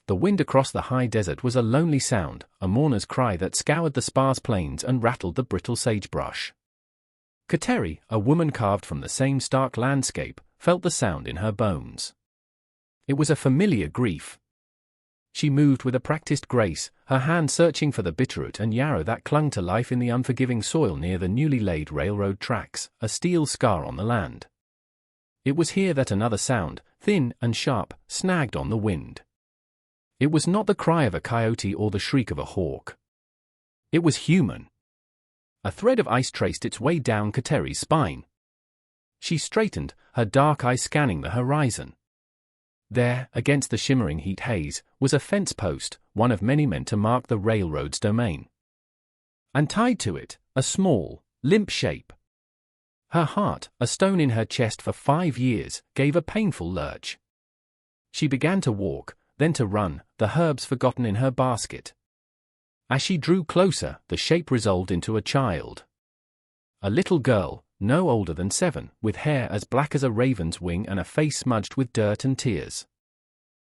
The wind across the high desert was a lonely sound, a mourner's cry that scoured the sparse plains and rattled the brittle sagebrush. Kateri, a woman carved from the same stark landscape, felt the sound in her bones. It was a familiar grief. She moved with a practiced grace, her hand searching for the bitterroot and yarrow that clung to life in the unforgiving soil near the newly laid railroad tracks, a steel scar on the land. It was here that another sound, thin and sharp, snagged on the wind. It was not the cry of a coyote or the shriek of a hawk. It was human. A thread of ice traced its way down Kateri's spine. She straightened, her dark eyes scanning the horizon. There, against the shimmering heat haze, was a fence post, one of many meant to mark the railroad's domain. And tied to it, a small, limp shape. Her heart, a stone in her chest for 5 years, gave a painful lurch. She began to walk, then to run, the herbs forgotten in her basket. As she drew closer, the shape resolved into a child. A little girl, no older than 7, with hair as black as a raven's wing and a face smudged with dirt and tears.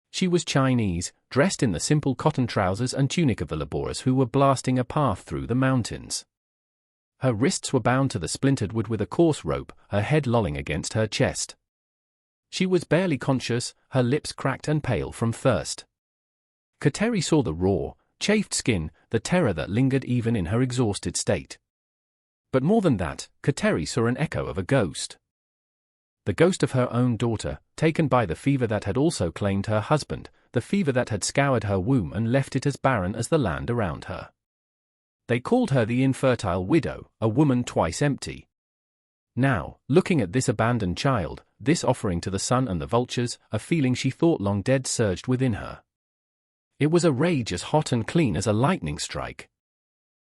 She was Chinese, dressed in the simple cotton trousers and tunic of the laborers who were blasting a path through the mountains. Her wrists were bound to the splintered wood with a coarse rope, her head lolling against her chest. She was barely conscious, her lips cracked and pale from thirst. Kateri saw the raw, chafed skin, the terror that lingered even in her exhausted state. But more than that, Kateri saw an echo of a ghost. The ghost of her own daughter, taken by the fever that had also claimed her husband, the fever that had scoured her womb and left it as barren as the land around her. They called her the infertile widow, a woman twice empty. Now, looking at this abandoned child, this offering to the sun and the vultures, a feeling she thought long dead surged within her. It was a rage as hot and clean as a lightning strike.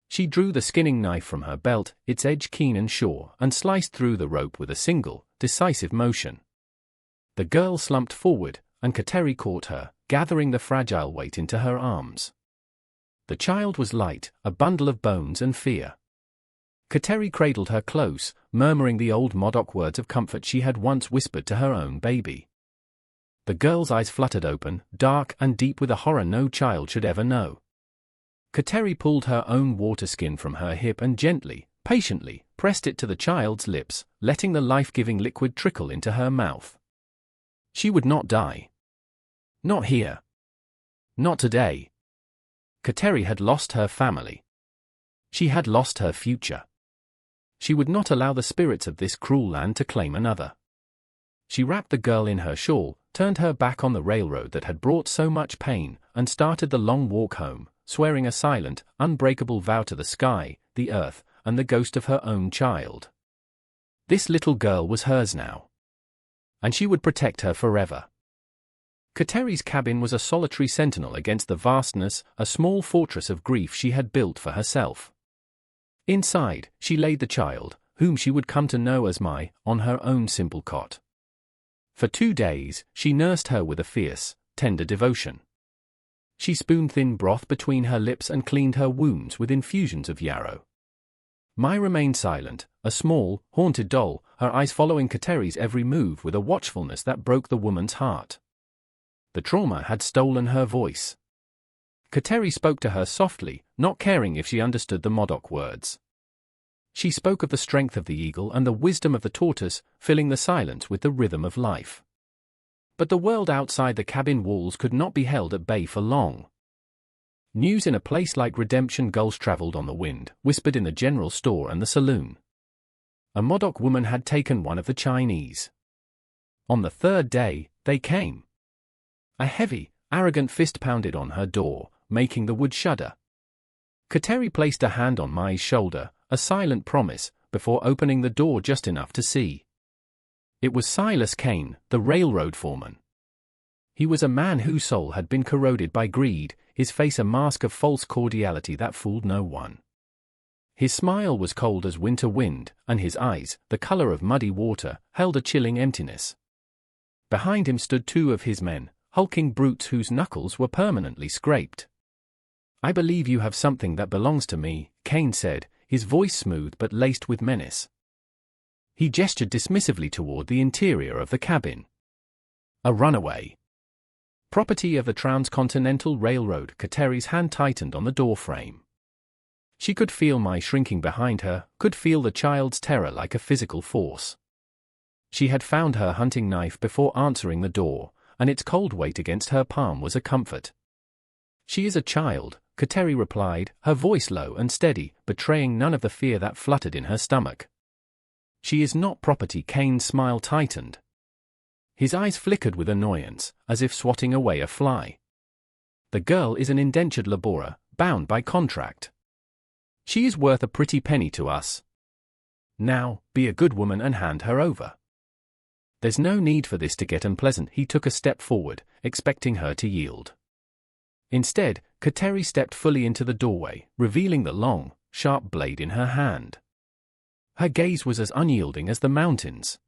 She drew the skinning knife from her belt, its edge keen and sure, and sliced through the rope with a single, decisive motion. The girl slumped forward, and Kateri caught her, gathering the fragile weight into her arms. The child was light, a bundle of bones and fear. Kateri cradled her close, murmuring the old Modoc words of comfort she had once whispered to her own baby. The girl's eyes fluttered open, dark and deep with a horror no child should ever know. Kateri pulled her own water skin from her hip and gently, patiently, pressed it to the child's lips, letting the life-giving liquid trickle into her mouth. She would not die. Not here. Not today. Kateri had lost her family. She had lost her future. She would not allow the spirits of this cruel land to claim another. She wrapped the girl in her shawl, turned her back on the railroad that had brought so much pain, and started the long walk home, swearing a silent, unbreakable vow to the sky, the earth, and the ghost of her own child. This little girl was hers now. And she would protect her forever. Kateri's cabin was a solitary sentinel against the vastness, a small fortress of grief she had built for herself. Inside, she laid the child, whom she would come to know as Mai, on her own simple cot. For 2 days, she nursed her with a fierce, tender devotion. She spooned thin broth between her lips and cleaned her wounds with infusions of yarrow. Mai remained silent, a small, haunted doll, her eyes following Kateri's every move with a watchfulness that broke the woman's heart. The trauma had stolen her voice. Kateri spoke to her softly, not caring if she understood the Modoc words. She spoke of the strength of the eagle and the wisdom of the tortoise, filling the silence with the rhythm of life. But the world outside the cabin walls could not be held at bay for long. News in a place like Redemption Gulch traveled on the wind, whispered in the general store and the saloon. A Modoc woman had taken one of the Chinese. On the 3rd day, they came. A heavy, arrogant fist pounded on her door, making the wood shudder. Kateri placed a hand on Mai's shoulder, a silent promise, before opening the door just enough to see. It was Silas Kane, the railroad foreman. He was a man whose soul had been corroded by greed, his face a mask of false cordiality that fooled no one. His smile was cold as winter wind, and his eyes, the color of muddy water, held a chilling emptiness. Behind him stood 2 of his men, hulking brutes whose knuckles were permanently scraped. "I believe you have something that belongs to me," Kane said, his voice smooth but laced with menace. He gestured dismissively toward the interior of the cabin. "A runaway. Property of the Transcontinental Railroad. Kateri's hand tightened on the doorframe. She could feel my shrinking behind her, could feel the child's terror like a physical force. She had found her hunting knife before answering the door, and its cold weight against her palm was a comfort. "She is a child," Kateri replied, her voice low and steady, betraying none of the fear that fluttered in her stomach. "She is not property." Kane's smile tightened. His eyes flickered with annoyance, as if swatting away a fly. "The girl is an indentured laborer, bound by contract. She is worth a pretty penny to us. Now, be a good woman and hand her over." "There's no need for this to get unpleasant." He took a step forward, expecting her to yield. Instead, Kateri stepped fully into the doorway, revealing the long, sharp blade in her hand. Her gaze was as unyielding as the mountains.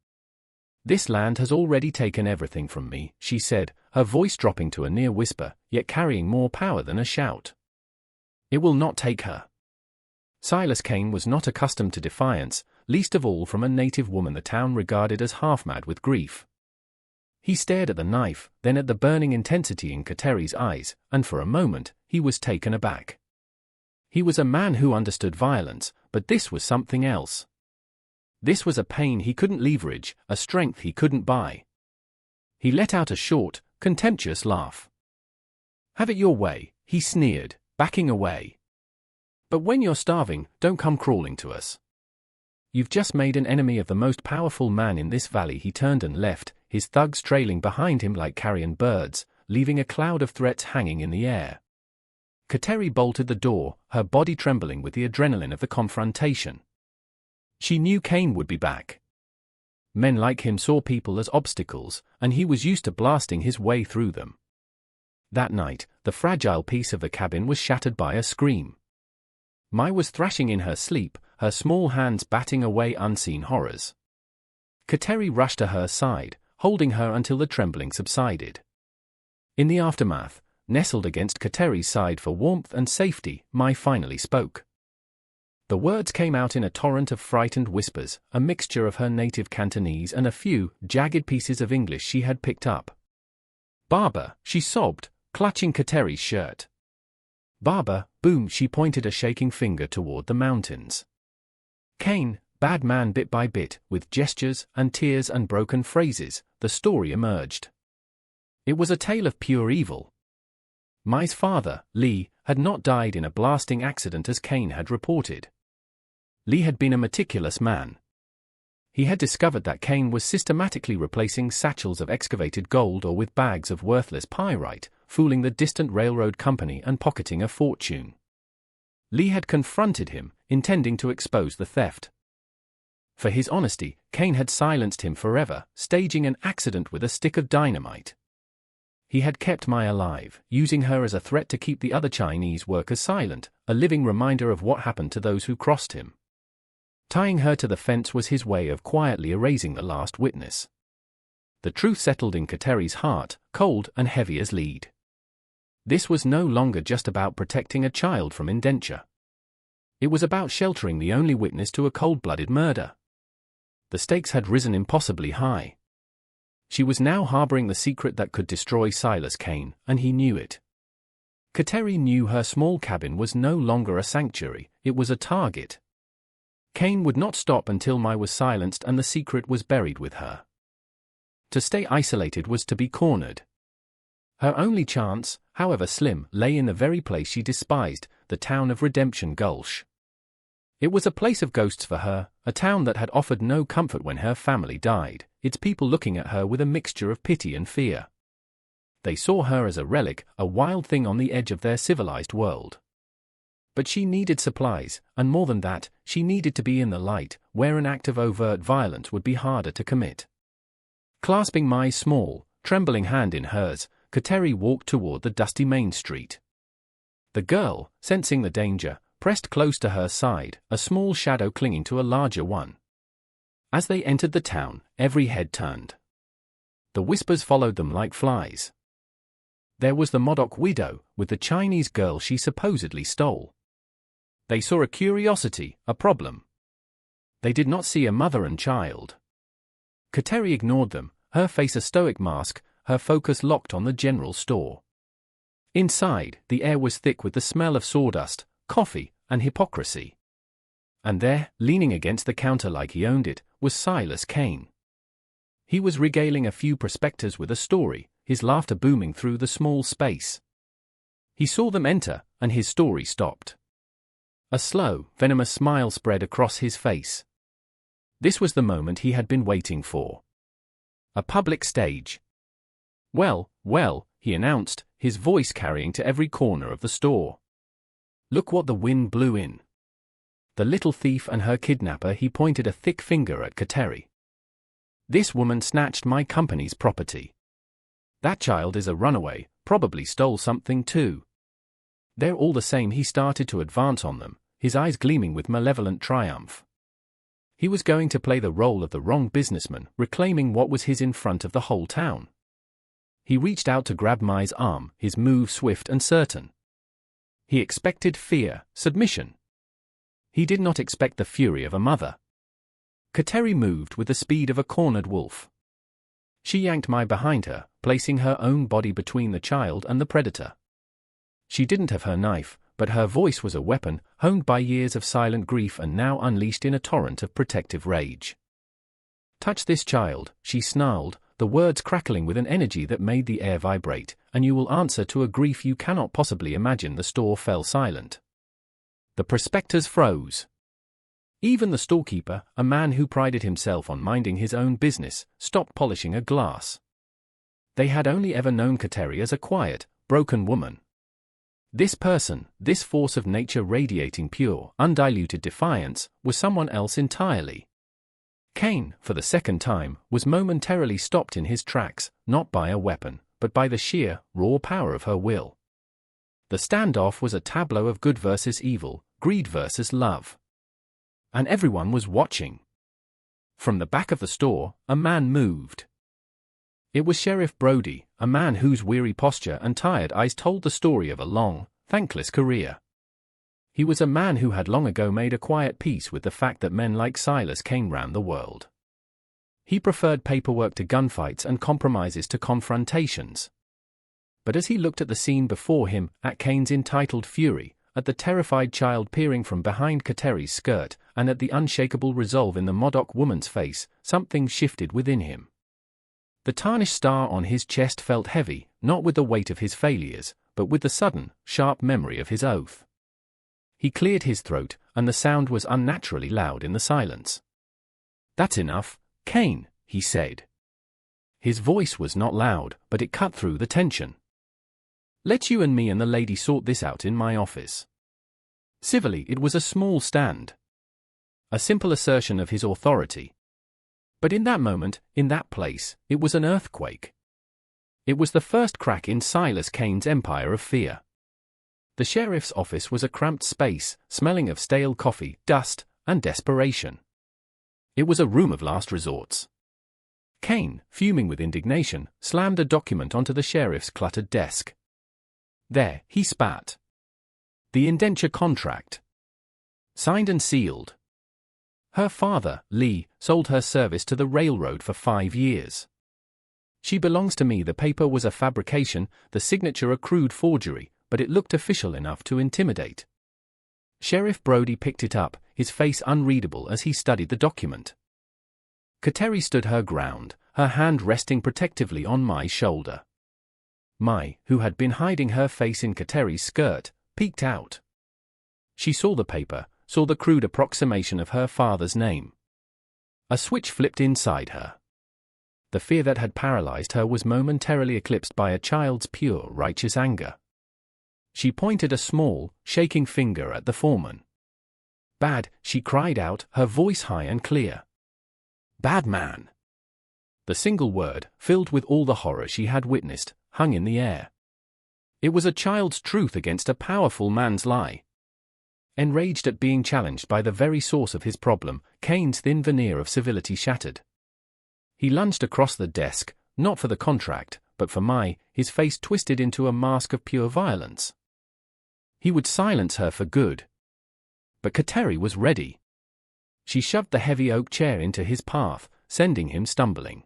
"This land has already taken everything from me," she said, her voice dropping to a near whisper, yet carrying more power than a shout. "It will not take her." Silas Kane was not accustomed to defiance, least of all from a native woman the town regarded as half-mad with grief. He stared at the knife, then at the burning intensity in Kateri's eyes, and for a moment, he was taken aback. He was a man who understood violence, but this was something else. This was a pain he couldn't leverage, a strength he couldn't buy. He let out a short, contemptuous laugh. "Have it your way," he sneered, backing away. "But when you're starving, don't come crawling to us. You've just made an enemy of the most powerful man in this valley." He turned and left, his thugs trailing behind him like carrion birds, leaving a cloud of threats hanging in the air. Kateri bolted the door, her body trembling with the adrenaline of the confrontation. She knew Kane would be back. Men like him saw people as obstacles, and he was used to blasting his way through them. That night, the fragile peace of the cabin was shattered by a scream. Mai was thrashing in her sleep, her small hands batting away unseen horrors. Kateri rushed to her side, holding her until the trembling subsided. In the aftermath, nestled against Kateri's side for warmth and safety, Mai finally spoke. The words came out in a torrent of frightened whispers, a mixture of her native Cantonese and a few, jagged pieces of English she had picked up. "Baba," she sobbed, clutching Kateri's shirt. "Baba," boom, she pointed a shaking finger toward the mountains. Kane, bad man. Bit by bit, with gestures and tears and broken phrases, the story emerged. It was a tale of pure evil. Mai's father, Lee, had not died in a blasting accident as Kane had reported. Lee had been a meticulous man. He had discovered that Kane was systematically replacing satchels of excavated gold or with bags of worthless pyrite, fooling the distant railroad company and pocketing a fortune. Lee had confronted him, intending to expose the theft. For his honesty, Kane had silenced him forever, staging an accident with a stick of dynamite. He had kept Mai alive, using her as a threat to keep the other Chinese workers silent, a living reminder of what happened to those who crossed him. Tying her to the fence was his way of quietly erasing the last witness. The truth settled in Kateri's heart, cold and heavy as lead. This was no longer just about protecting a child from indenture. It was about sheltering the only witness to a cold-blooded murder. The stakes had risen impossibly high. She was now harboring the secret that could destroy Silas Kane, and he knew it. Kateri knew her small cabin was no longer a sanctuary, it was a target. Kane would not stop until Mai was silenced and the secret was buried with her. To stay isolated was to be cornered. Her only chance, however slim, lay in the very place she despised, the town of Redemption Gulch. It was a place of ghosts for her, a town that had offered no comfort when her family died, its people looking at her with a mixture of pity and fear. They saw her as a relic, a wild thing on the edge of their civilized world. But she needed supplies, and more than that, she needed to be in the light, where an act of overt violence would be harder to commit. Clasping Mai's small, trembling hand in hers, Kateri walked toward the dusty main street. The girl, sensing the danger, pressed close to her side, a small shadow clinging to a larger one. As they entered the town, every head turned. The whispers followed them like flies. There was the Modoc widow, with the Chinese girl she supposedly stole. They saw a curiosity, a problem. They did not see a mother and child. Kateri ignored them, her face a stoic mask, her focus locked on the general store. Inside, the air was thick with the smell of sawdust, coffee, and hypocrisy. And there, leaning against the counter like he owned it, was Silas Kane. He was regaling a few prospectors with a story, his laughter booming through the small space. He saw them enter, and his story stopped. A slow, venomous smile spread across his face. This was the moment he had been waiting for. A public stage. "Well, well," he announced, his voice carrying to every corner of the store. "Look what the wind blew in." The little thief and her kidnapper. He pointed a thick finger at Kateri. "This woman snatched my company's property. That child is a runaway, probably stole something too. They're all the same." He started to advance on them, his eyes gleaming with malevolent triumph. He was going to play the role of the wrong businessman, reclaiming what was his in front of the whole town. He reached out to grab Mai's arm, his move swift and certain. He expected fear, submission. He did not expect the fury of a mother. Kateri moved with the speed of a cornered wolf. She yanked Mai behind her, placing her own body between the child and the predator. She didn't have her knife, but her voice was a weapon, honed by years of silent grief and now unleashed in a torrent of protective rage. "Touch this child," she snarled, the words crackling with an energy that made the air vibrate, "and you will answer to a grief you cannot possibly imagine." The store fell silent. The prospectors froze. Even the storekeeper, a man who prided himself on minding his own business, stopped polishing a glass. They had only ever known Kateri as a quiet, broken woman. This person, this force of nature radiating pure, undiluted defiance, was someone else entirely. Kane, for the second time, was momentarily stopped in his tracks, not by a weapon, but by the sheer, raw power of her will. The standoff was a tableau of good versus evil, greed versus love. And everyone was watching. From the back of the store, a man moved. It was Sheriff Brody, a man whose weary posture and tired eyes told the story of a long, thankless career. He was a man who had long ago made a quiet peace with the fact that men like Silas Kane ran the world. He preferred paperwork to gunfights and compromises to confrontations. But as he looked at the scene before him, at Kane's entitled fury, at the terrified child peering from behind Kateri's skirt, and at the unshakable resolve in the Modoc woman's face, something shifted within him. The tarnished star on his chest felt heavy, not with the weight of his failures, but with the sudden, sharp memory of his oath. He cleared his throat, and the sound was unnaturally loud in the silence. "That's enough, Kane," he said. His voice was not loud, but it cut through the tension. "Let you and me and the lady sort this out in my office." Civilly, it was a small stand. A simple assertion of his authority. But in that moment, in that place, it was an earthquake. It was the first crack in Silas Kane's empire of fear. The sheriff's office was a cramped space, smelling of stale coffee, dust, and desperation. It was a room of last resorts. Kane, fuming with indignation, slammed a document onto the sheriff's cluttered desk. There, he spat. The indenture contract. Signed and sealed. Her father, Lee, sold her service to the railroad for 5 years. She belongs to me. The paper was a fabrication, the signature a crude forgery, but it looked official enough to intimidate. Sheriff Brody picked it up, his face unreadable as he studied the document. Kateri stood her ground, her hand resting protectively on Mai's shoulder. Mai, who had been hiding her face in Kateri's skirt, peeked out. She saw the paper, saw the crude approximation of her father's name. A switch flipped inside her. The fear that had paralyzed her was momentarily eclipsed by a child's pure, righteous anger. She pointed a small, shaking finger at the foreman. "Bad," she cried out, her voice high and clear. "Bad man." The single word, filled with all the horror she had witnessed, hung in the air. It was a child's truth against a powerful man's lie. Enraged at being challenged by the very source of his problem, Kane's thin veneer of civility shattered. He lunged across the desk, not for the contract, but for Mai, his face twisted into a mask of pure violence. He would silence her for good. But Kateri was ready. She shoved the heavy oak chair into his path, sending him stumbling.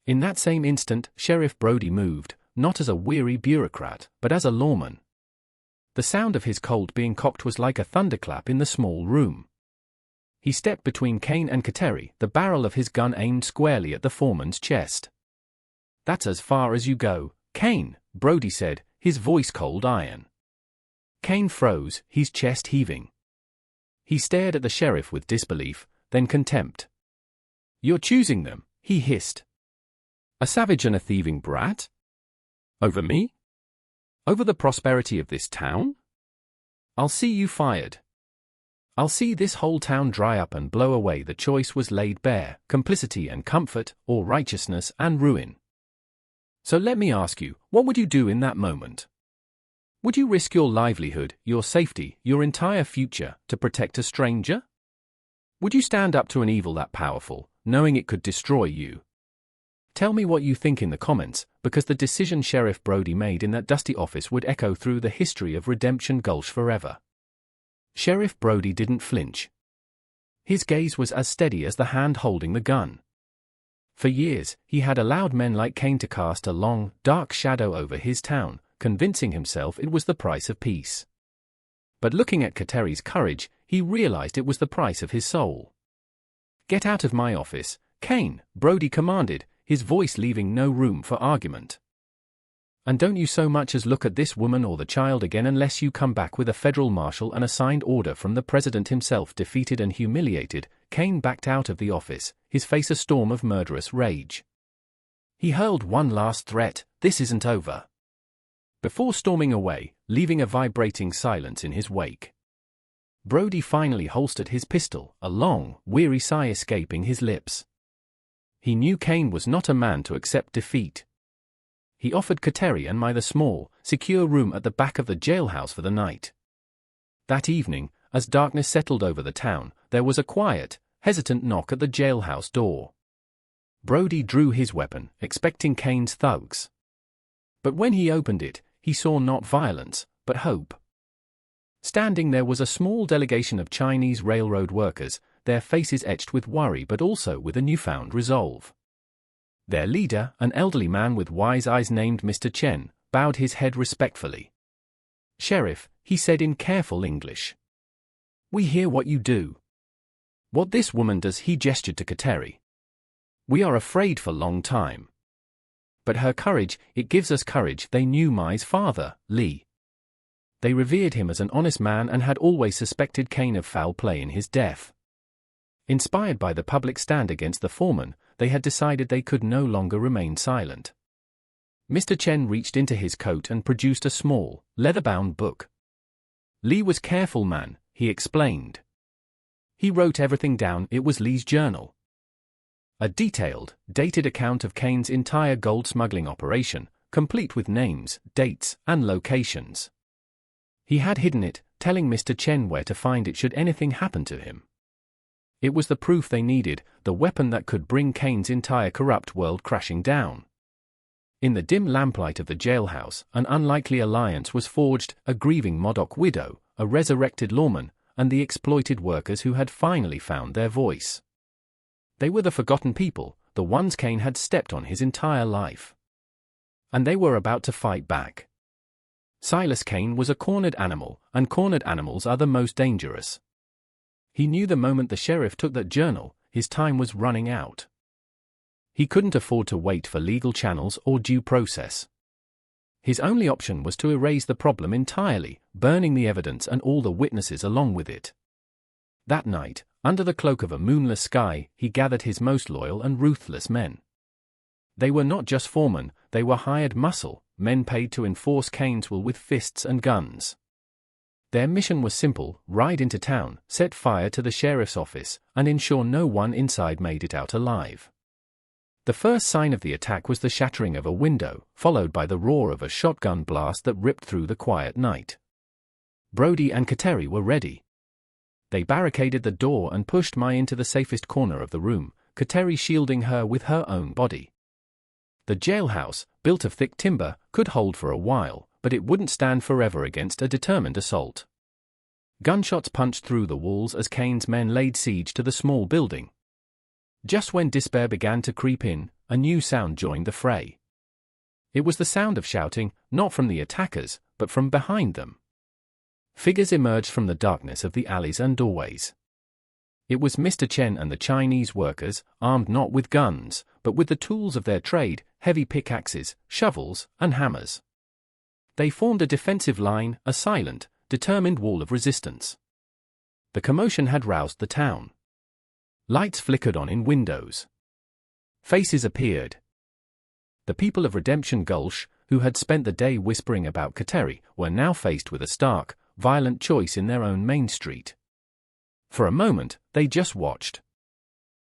In that same instant, Sheriff Brody moved, not as a weary bureaucrat, but as a lawman. The sound of his Colt being cocked was like a thunderclap in the small room. He stepped between Kane and Kateri, the barrel of his gun aimed squarely at the foreman's chest. "That's as far as you go, Kane," Brody said, his voice cold iron. Kane froze, his chest heaving. He stared at the sheriff with disbelief, then contempt. "You're choosing them," he hissed. "A savage and a thieving brat? Over me? Over the prosperity of this town? I'll see you fired. I'll see this whole town dry up and blow away." The choice was laid bare, complicity and comfort, or righteousness and ruin. So let me ask you, what would you do in that moment? Would you risk your livelihood, your safety, your entire future, to protect a stranger? Would you stand up to an evil that powerful, knowing it could destroy you? Tell me what you think in the comments, because the decision Sheriff Brody made in that dusty office would echo through the history of Redemption Gulch forever. Sheriff Brody didn't flinch. His gaze was as steady as the hand holding the gun. For years, he had allowed men like Kane to cast a long, dark shadow over his town, convincing himself it was the price of peace. But looking at Kateri's courage, he realized it was the price of his soul. "Get out of my office, Kane," Brody commanded, his voice leaving no room for argument. "And don't you so much as look at this woman or the child again unless you come back with a federal marshal and a signed order from the president himself." Defeated and humiliated, Kane backed out of the office, his face a storm of murderous rage. He hurled one last threat, "This isn't over," before storming away, leaving a vibrating silence in his wake. Brody finally holstered his pistol, a long, weary sigh escaping his lips. He knew Kane was not a man to accept defeat. He offered Kateri and Mai the small, secure room at the back of the jailhouse for the night. That evening, as darkness settled over the town, there was a quiet, hesitant knock at the jailhouse door. Brody drew his weapon, expecting Kane's thugs. But when he opened it, he saw not violence, but hope. Standing there was a small delegation of Chinese railroad workers, their faces etched with worry but also with a newfound resolve. Their leader, an elderly man with wise eyes named Mr. Chen, bowed his head respectfully. "Sheriff," he said in careful English, "we hear what you do. What this woman does," he gestured to Kateri. "We are afraid for long time. But her courage, it gives us courage." They knew Mai's father, Lee. They revered him as an honest man and had always suspected Kane of foul play in his death. Inspired by the public stand against the foreman, they had decided they could no longer remain silent. Mr. Chen reached into his coat and produced a small, leather-bound book. "Lee was careful man," he explained. "He wrote everything down." It was Lee's journal. A detailed, dated account of Kane's entire gold smuggling operation, complete with names, dates, and locations. He had hidden it, telling Mr. Chen where to find it should anything happen to him. It was the proof they needed, the weapon that could bring Kane's entire corrupt world crashing down. In the dim lamplight of the jailhouse, an unlikely alliance was forged, a grieving Modoc widow, a resurrected lawman, and the exploited workers who had finally found their voice. They were the forgotten people, the ones Kane had stepped on his entire life. And they were about to fight back. Silas Kane was a cornered animal, and cornered animals are the most dangerous. He knew the moment the sheriff took that journal, his time was running out. He couldn't afford to wait for legal channels or due process. His only option was to erase the problem entirely, burning the evidence and all the witnesses along with it. That night, under the cloak of a moonless sky, he gathered his most loyal and ruthless men. They were not just foremen, they were hired muscle, men paid to enforce Kane's will with fists and guns. Their mission was simple: ride into town, set fire to the sheriff's office, and ensure no one inside made it out alive. The first sign of the attack was the shattering of a window, followed by the roar of a shotgun blast that ripped through the quiet night. Brody and Kateri were ready. They barricaded the door and pushed Mai into the safest corner of the room, Kateri shielding her with her own body. The jailhouse, built of thick timber, could hold for a while, but it wouldn't stand forever against a determined assault. Gunshots punched through the walls as Kane's men laid siege to the small building. Just when despair began to creep in, a new sound joined the fray. It was the sound of shouting, not from the attackers, but from behind them. Figures emerged from the darkness of the alleys and doorways. It was Mr. Chen and the Chinese workers, armed not with guns, but with the tools of their trade, heavy pickaxes, shovels, and hammers. They formed a defensive line, a silent, determined wall of resistance. The commotion had roused the town. Lights flickered on in windows. Faces appeared. The people of Redemption Gulch, who had spent the day whispering about Kateri, were now faced with a stark, violent choice in their own main street. For a moment, they just watched.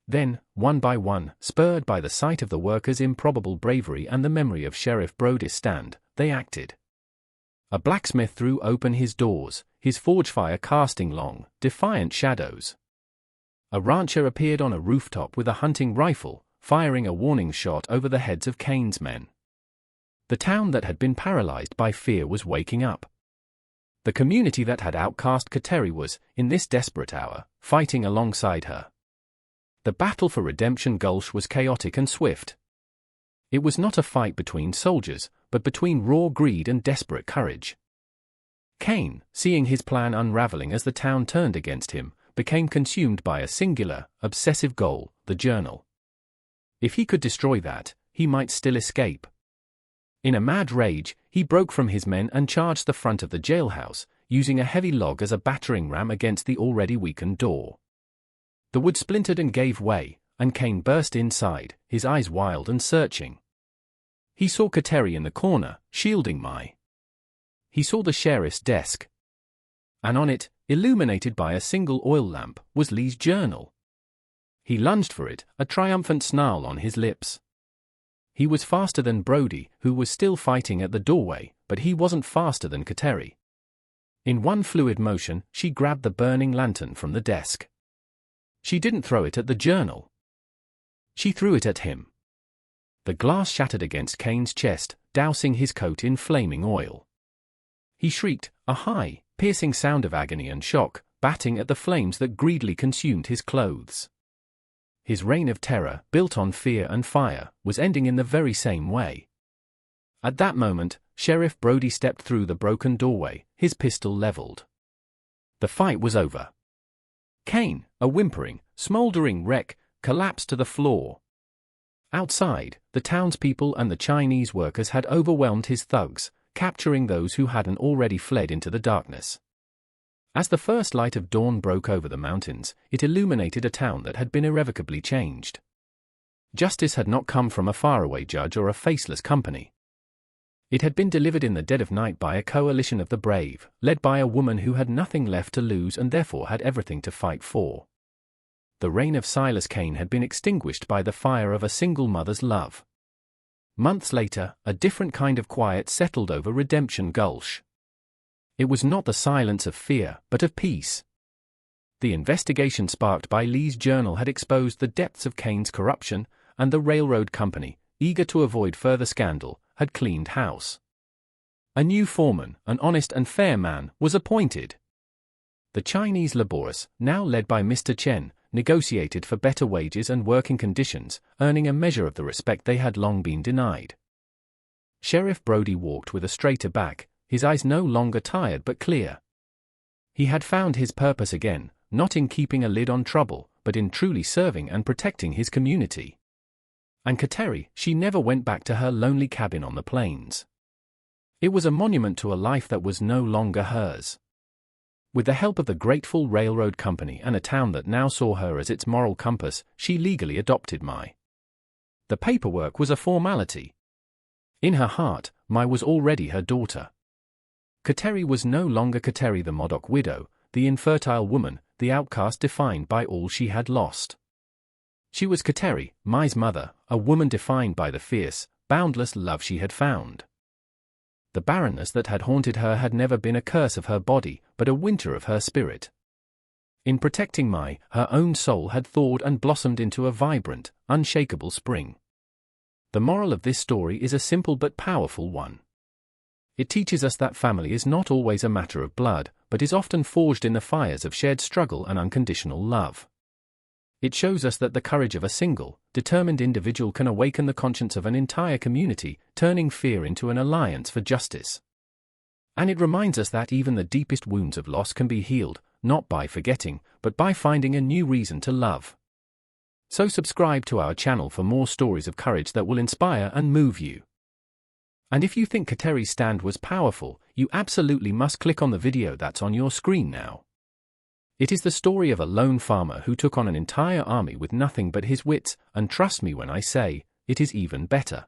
Then, one by one, spurred by the sight of the workers' improbable bravery and the memory of Sheriff Brody's stand, they acted. A blacksmith threw open his doors, his forge fire casting long, defiant shadows. A rancher appeared on a rooftop with a hunting rifle, firing a warning shot over the heads of Kane's men. The town that had been paralyzed by fear was waking up. The community that had outcast Kateri was, in this desperate hour, fighting alongside her. The battle for Redemption Gulch was chaotic and swift. It was not a fight between soldiers, but between raw greed and desperate courage. Kane, seeing his plan unraveling as the town turned against him, became consumed by a singular, obsessive goal, the journal. If he could destroy that, he might still escape. In a mad rage, he broke from his men and charged the front of the jailhouse, using a heavy log as a battering ram against the already weakened door. The wood splintered and gave way, and Kane burst inside, his eyes wild and searching. He saw Kateri in the corner, shielding Mai. He saw the sheriff's desk. And on it, illuminated by a single oil lamp, was Lee's journal. He lunged for it, a triumphant snarl on his lips. He was faster than Brody, who was still fighting at the doorway, but he wasn't faster than Kateri. In one fluid motion, she grabbed the burning lantern from the desk. She didn't throw it at the journal. She threw it at him. The glass shattered against Kane's chest, dousing his coat in flaming oil. He shrieked, a high, piercing sound of agony and shock, batting at the flames that greedily consumed his clothes. His reign of terror, built on fear and fire, was ending in the very same way. At that moment, Sheriff Brody stepped through the broken doorway, his pistol leveled. The fight was over. Kane, a whimpering, smoldering wreck, collapsed to the floor. Outside, the townspeople and the Chinese workers had overwhelmed his thugs, capturing those who hadn't already fled into the darkness. As the first light of dawn broke over the mountains, it illuminated a town that had been irrevocably changed. Justice had not come from a faraway judge or a faceless company. It had been delivered in the dead of night by a coalition of the brave, led by a woman who had nothing left to lose and therefore had everything to fight for. The reign of Silas Kane had been extinguished by the fire of a single mother's love. Months later, a different kind of quiet settled over Redemption Gulch. It was not the silence of fear, but of peace. The investigation sparked by Lee's journal had exposed the depths of Kane's corruption, and the railroad company, eager to avoid further scandal, had cleaned house. A new foreman, an honest and fair man, was appointed. The Chinese laborers, now led by Mr. Chen, negotiated for better wages and working conditions, earning a measure of the respect they had long been denied. Sheriff Brody walked with a straighter back, his eyes no longer tired but clear. He had found his purpose again, not in keeping a lid on trouble, but in truly serving and protecting his community. And Kateri, she never went back to her lonely cabin on the plains. It was a monument to a life that was no longer hers. With the help of the grateful railroad company and a town that now saw her as its moral compass, she legally adopted Mai. The paperwork was a formality. In her heart, Mai was already her daughter. Kateri was no longer Kateri the Modoc widow, the infertile woman, the outcast defined by all she had lost. She was Kateri, Mai's mother, a woman defined by the fierce, boundless love she had found. The barrenness that had haunted her had never been a curse of her body, but a winter of her spirit. In protecting Mai, her own soul had thawed and blossomed into a vibrant, unshakable spring. The moral of this story is a simple but powerful one. It teaches us that family is not always a matter of blood, but is often forged in the fires of shared struggle and unconditional love. It shows us that the courage of a single, determined individual can awaken the conscience of an entire community, turning fear into an alliance for justice. And it reminds us that even the deepest wounds of loss can be healed, not by forgetting, but by finding a new reason to love. So subscribe to our channel for more stories of courage that will inspire and move you. And if you think Kateri's stand was powerful, you absolutely must click on the video that's on your screen now. It is the story of a lone farmer who took on an entire army with nothing but his wits, and trust me when I say, it is even better.